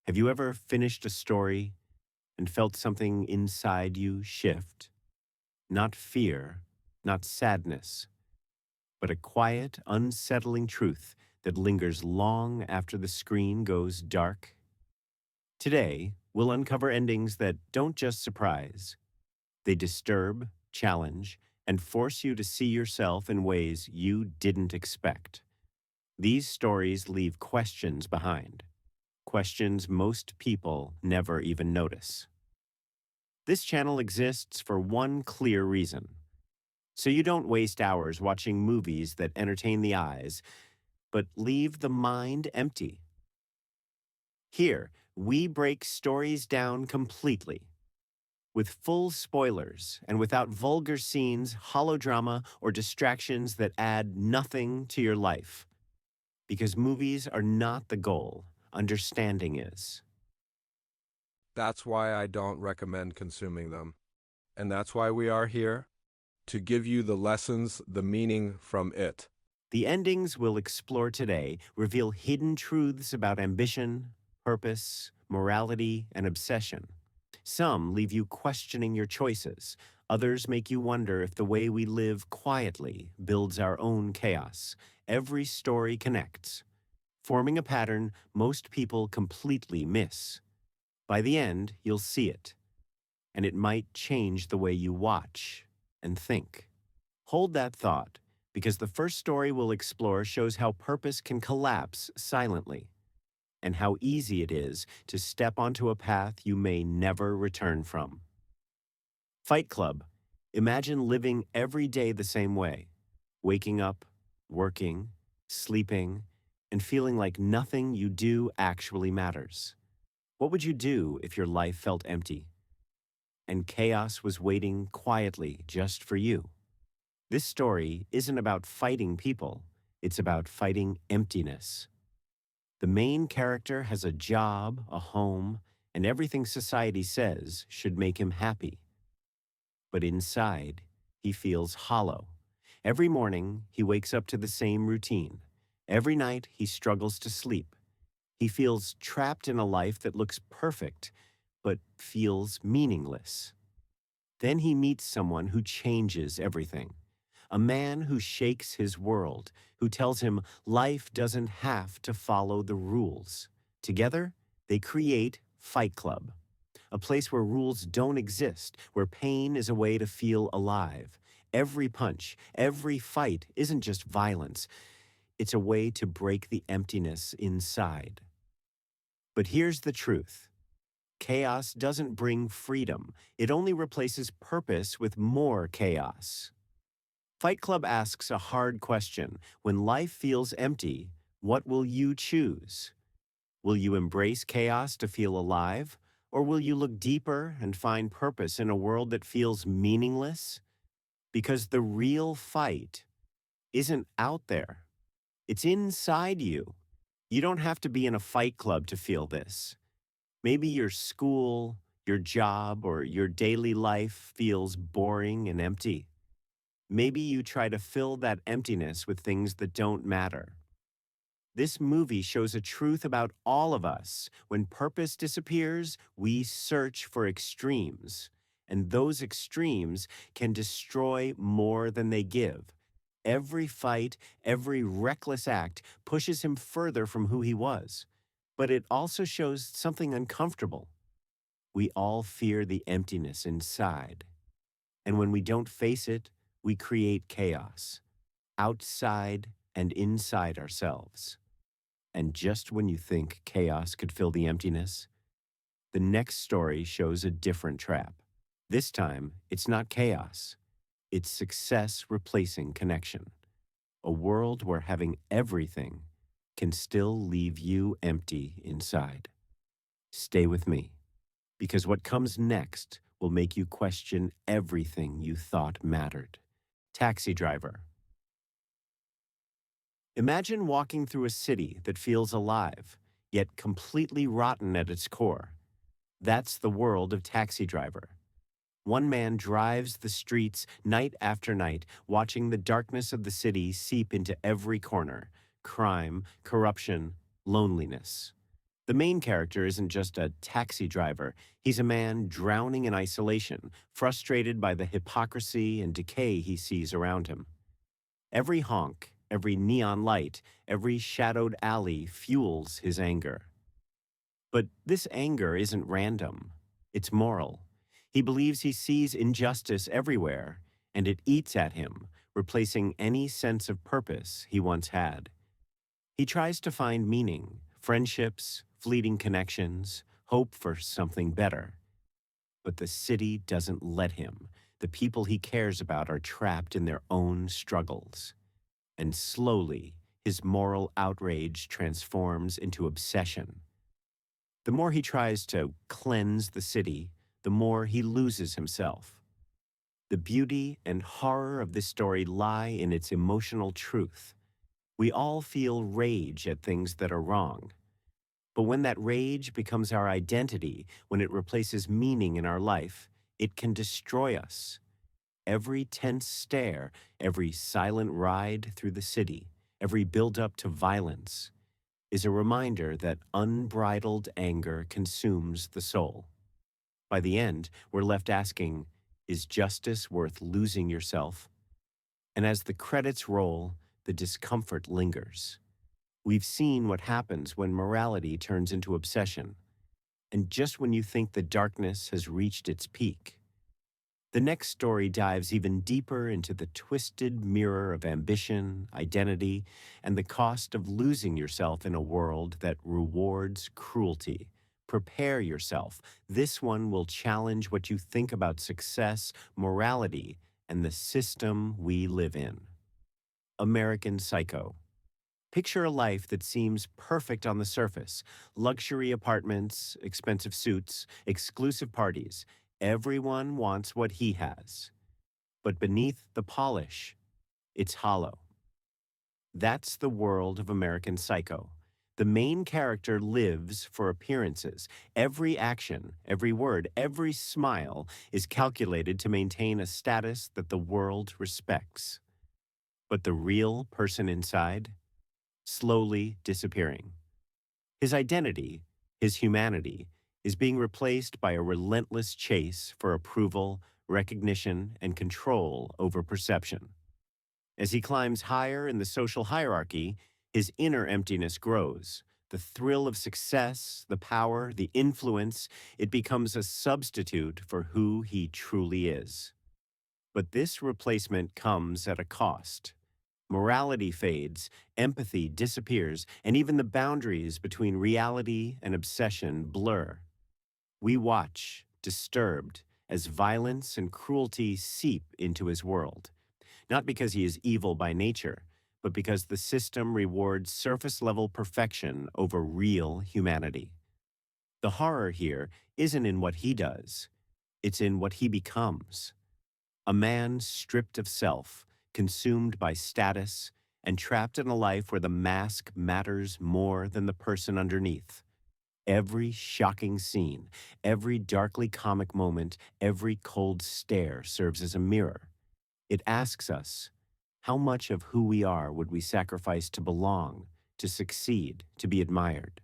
Have you ever finished a story and felt something inside you shift? Not fear, not sadness, but a quiet, unsettling truth that lingers long after the screen goes dark? Today, we'll uncover endings that don't just surprise, they disturb, challenge, and force you to see yourself in ways you didn't expect. These stories leave questions behind, questions most people never even notice. This channel exists for one clear reason: so you don't waste hours watching movies that entertain the eyes, but leave the mind empty. Here, we break stories down completely, with full spoilers and without vulgar scenes, holodrama, or distractions that add nothing to your life. Because movies are not the goal, understanding is. That's why I don't recommend consuming them. And that's why we are here, to give you the lessons, the meaning from it. The endings we'll explore today reveal hidden truths about ambition, purpose, morality, and obsession. Some leave you questioning your choices. Others make you wonder if the way we live quietly builds our own chaos. Every story connects, forming a pattern most people completely miss. By the end, you'll see it, and it might change the way you watch and think. Hold that thought, because the first story we'll explore shows how purpose can collapse silently, and how easy it is to step onto a path you may never return from. Fight Club. Imagine living every day the same way, waking up, working, sleeping, and feeling like nothing you do actually matters. What would you do if your life felt empty and chaos was waiting quietly just for you? This story isn't about fighting people, it's about fighting emptiness. The main character has a job, a home, and everything society says should make him happy. But inside, he feels hollow. Every morning, he wakes up to the same routine. Every night, he struggles to sleep. He feels trapped in a life that looks perfect, but feels meaningless. Then he meets someone who changes everything. A man who shakes his world, who tells him life doesn't have to follow the rules. Together, they create Fight Club, a place where rules don't exist, where pain is a way to feel alive. Every punch, every fight isn't just violence, it's a way to break the emptiness inside. But here's the truth: chaos doesn't bring freedom, it only replaces purpose with more chaos. Fight Club asks a hard question. When life feels empty, what will you choose? Will you embrace chaos to feel alive? Or will you look deeper and find purpose in a world that feels meaningless? Because the real fight isn't out there, it's inside you. You don't have to be in a fight club to feel this. Maybe your school, your job, or your daily life feels boring and empty. Maybe you try to fill that emptiness with things that don't matter. This movie shows a truth about all of us. When purpose disappears, we search for extremes, and those extremes can destroy more than they give. Every fight, every reckless act pushes him further from who he was. But it also shows something uncomfortable. We all fear the emptiness inside. And when we don't face it, we create chaos, outside and inside ourselves. And just when you think chaos could fill the emptiness, the next story shows a different trap. This time, it's not chaos. It's success replacing connection. A world where having everything can still leave you empty inside. Stay with me, because what comes next will make you question everything you thought mattered. Taxi driver. Imagine walking through a city that feels alive, yet completely rotten at its core. That's the world of Taxi Driver. One man drives the streets night after night, watching the darkness of the city seep into every corner: crime, corruption, loneliness. The main character isn't just a taxi driver, he's a man drowning in isolation, frustrated by the hypocrisy and decay he sees around him. Every honk, every neon light, every shadowed alley fuels his anger. But this anger isn't random, it's moral. He believes he sees injustice everywhere, and it eats at him, replacing any sense of purpose he once had. He tries to find meaning, friendships, fleeting connections, hope for something better. But the city doesn't let him. The people he cares about are trapped in their own struggles. And slowly, his moral outrage transforms into obsession. The more he tries to cleanse the city, the more he loses himself. The beauty and horror of this story lie in its emotional truth. We all feel rage at things that are wrong. But when that rage becomes our identity, when it replaces meaning in our life, it can destroy us. Every tense stare, every silent ride through the city, every build-up to violence is a reminder that unbridled anger consumes the soul. By the end, we're left asking, is justice worth losing yourself? And as the credits roll, the discomfort lingers. We've seen what happens when morality turns into obsession, and just when you think the darkness has reached its peak. The next story dives even deeper into the twisted mirror of ambition, identity, and the cost of losing yourself in a world that rewards cruelty. Prepare yourself. This one will challenge what you think about success, morality, and the system we live in. American Psycho. Picture a life that seems perfect on the surface: luxury apartments, expensive suits, exclusive parties. Everyone wants what he has. But beneath the polish, it's hollow. That's the world of American Psycho. The main character lives for appearances. Every action, every word, every smile is calculated to maintain a status that the world respects. But the real person inside? Slowly disappearing. His identity, his humanity, is being replaced by a relentless chase for approval, recognition, and control over perception. As he climbs higher in the social hierarchy, his inner emptiness grows. The thrill of success, the power, the influence, it becomes a substitute for who he truly is. But this replacement comes at a cost. Morality fades, empathy disappears, and even the boundaries between reality and obsession blur. We watch, disturbed, as violence and cruelty seep into his world. Not because he is evil by nature, but because the system rewards surface-level perfection over real humanity. The horror here isn't in what he does, it's in what he becomes. A man stripped of self, consumed by status, and trapped in a life where the mask matters more than the person underneath. Every shocking scene, every darkly comic moment, every cold stare serves as a mirror. It asks us, how much of who we are would we sacrifice to belong, to succeed, to be admired?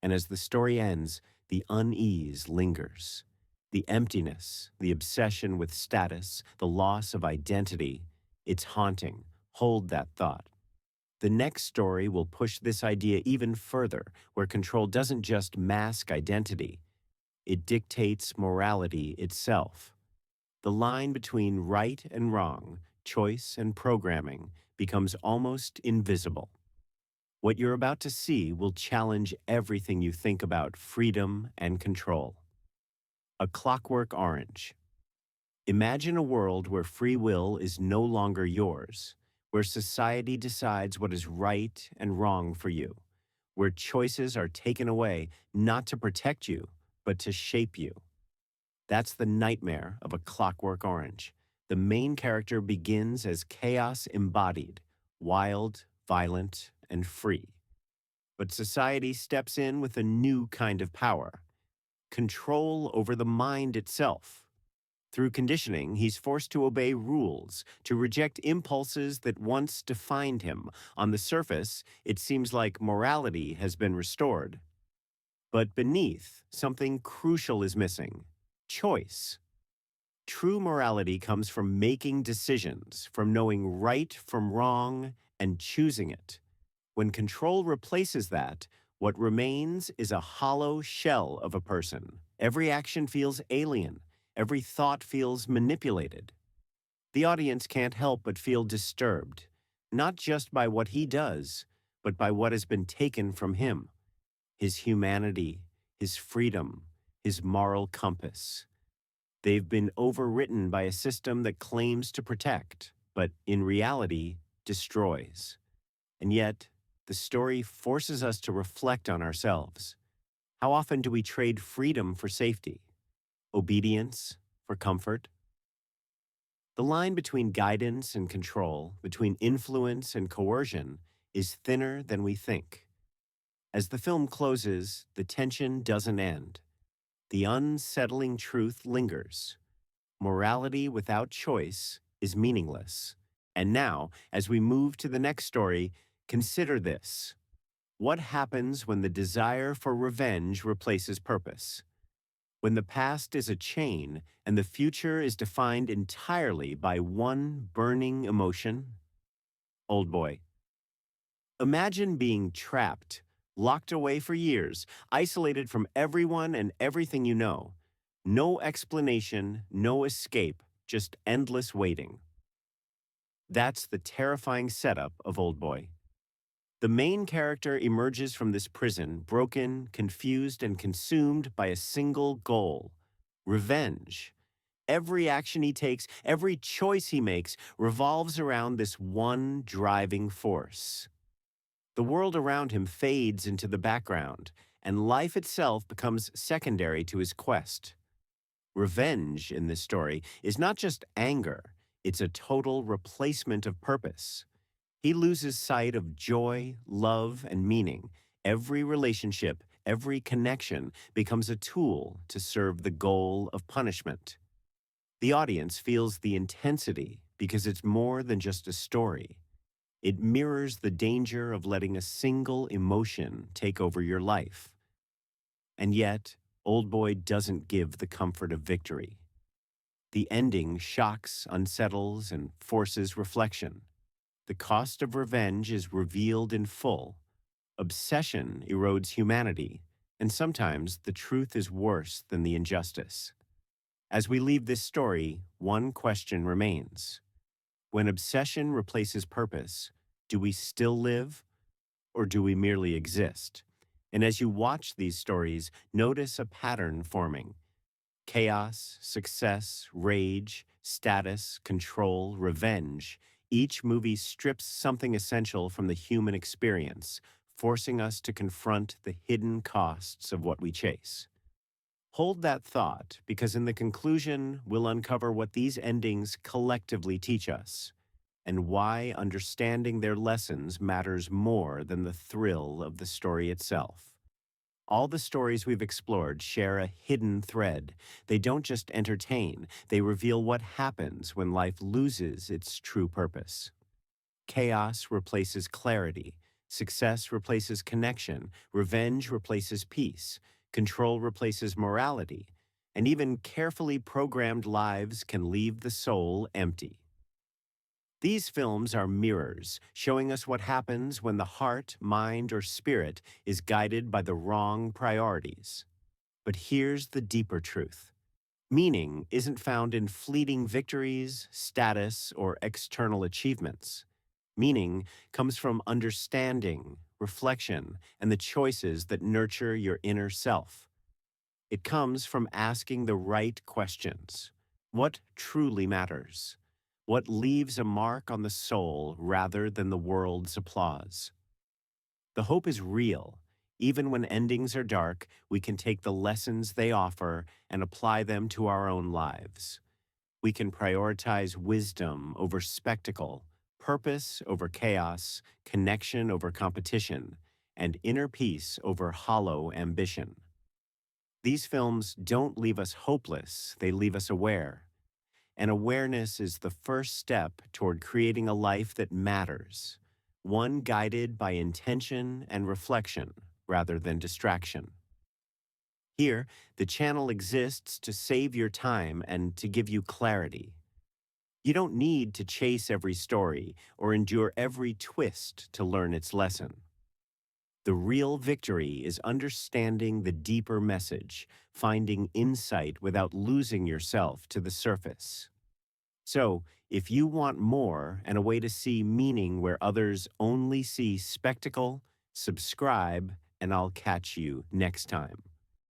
And as the story ends, the unease lingers. The emptiness, the obsession with status, the loss of identity, it's haunting. Hold that thought. The next story will push this idea even further, where control doesn't just mask identity, it dictates morality itself. The line between right and wrong, choice and programming, becomes almost invisible. What you're about to see will challenge everything you think about freedom and control. A Clockwork Orange. Imagine a world where free will is no longer yours, where society decides what is right and wrong for you, where choices are taken away not to protect you, but to shape you. That's the nightmare of A Clockwork Orange. The main character begins as chaos embodied, wild, violent, and free. But society steps in with a new kind of power: control over the mind itself. Through conditioning, he's forced to obey rules, to reject impulses that once defined him. On the surface, it seems like morality has been restored. But beneath, something crucial is missing: choice. True morality comes from making decisions, from knowing right from wrong and choosing it. When control replaces that, what remains is a hollow shell of a person. Every action feels alien. Every thought feels manipulated. The audience can't help but feel disturbed, not just by what he does, but by what has been taken from him: his humanity, his freedom, his moral compass. They've been overwritten by a system that claims to protect, but in reality, destroys. And yet, the story forces us to reflect on ourselves. How often do we trade freedom for safety, obedience for comfort? The line between guidance and control, between influence and coercion, is thinner than we think. As the film closes, the tension doesn't end. The unsettling truth lingers. Morality without choice is meaningless. And now, as we move to the next story, consider this. What happens when the desire for revenge replaces purpose? When the past is a chain and the future is defined entirely by one burning emotion? Old boy. Imagine being trapped, locked away for years, isolated from everyone and everything you know. No explanation, no escape, just endless waiting. That's the terrifying setup of Old Boy. The main character emerges from this prison broken, confused, and consumed by a single goal: revenge. Every action he takes, every choice he makes, revolves around this one driving force. The world around him fades into the background, and life itself becomes secondary to his quest. Revenge in this story is not just anger, it's a total replacement of purpose. He loses sight of joy, love, and meaning. Every relationship, every connection becomes a tool to serve the goal of punishment. The audience feels the intensity because it's more than just a story. It mirrors the danger of letting a single emotion take over your life. And yet, Old Boy doesn't give the comfort of victory. The ending shocks, unsettles, and forces reflection. The cost of revenge is revealed in full. Obsession erodes humanity, and sometimes the truth is worse than the injustice. As we leave this story, one question remains. When obsession replaces purpose, do we still live, or do we merely exist? And as you watch these stories, notice a pattern forming: chaos, success, rage, status, control, revenge. Each movie strips something essential from the human experience, forcing us to confront the hidden costs of what we chase. Hold that thought, because in the conclusion, we'll uncover what these endings collectively teach us, and why understanding their lessons matters more than the thrill of the story itself. All the stories we've explored share a hidden thread. They don't just entertain, they reveal what happens when life loses its true purpose. Chaos replaces clarity, success replaces connection, revenge replaces peace, control replaces morality, and even carefully programmed lives can leave the soul empty. These films are mirrors, showing us what happens when the heart, mind, or spirit is guided by the wrong priorities. But here's the deeper truth. Meaning isn't found in fleeting victories, status, or external achievements. Meaning comes from understanding, reflection, and the choices that nurture your inner self. It comes from asking the right questions. What truly matters? What leaves a mark on the soul rather than the world's applause? The hope is real. Even when endings are dark, we can take the lessons they offer and apply them to our own lives. We can prioritize wisdom over spectacle, purpose over chaos, connection over competition, and inner peace over hollow ambition. These films don't leave us hopeless, they leave us aware. And awareness is the first step toward creating a life that matters, one guided by intention and reflection rather than distraction. Here, the channel exists to save your time and to give you clarity. You don't need to chase every story or endure every twist to learn its lesson. The real victory is understanding the deeper message, finding insight without losing yourself to the surface. So, if you want more and a way to see meaning where others only see spectacle, subscribe, and I'll catch you next time.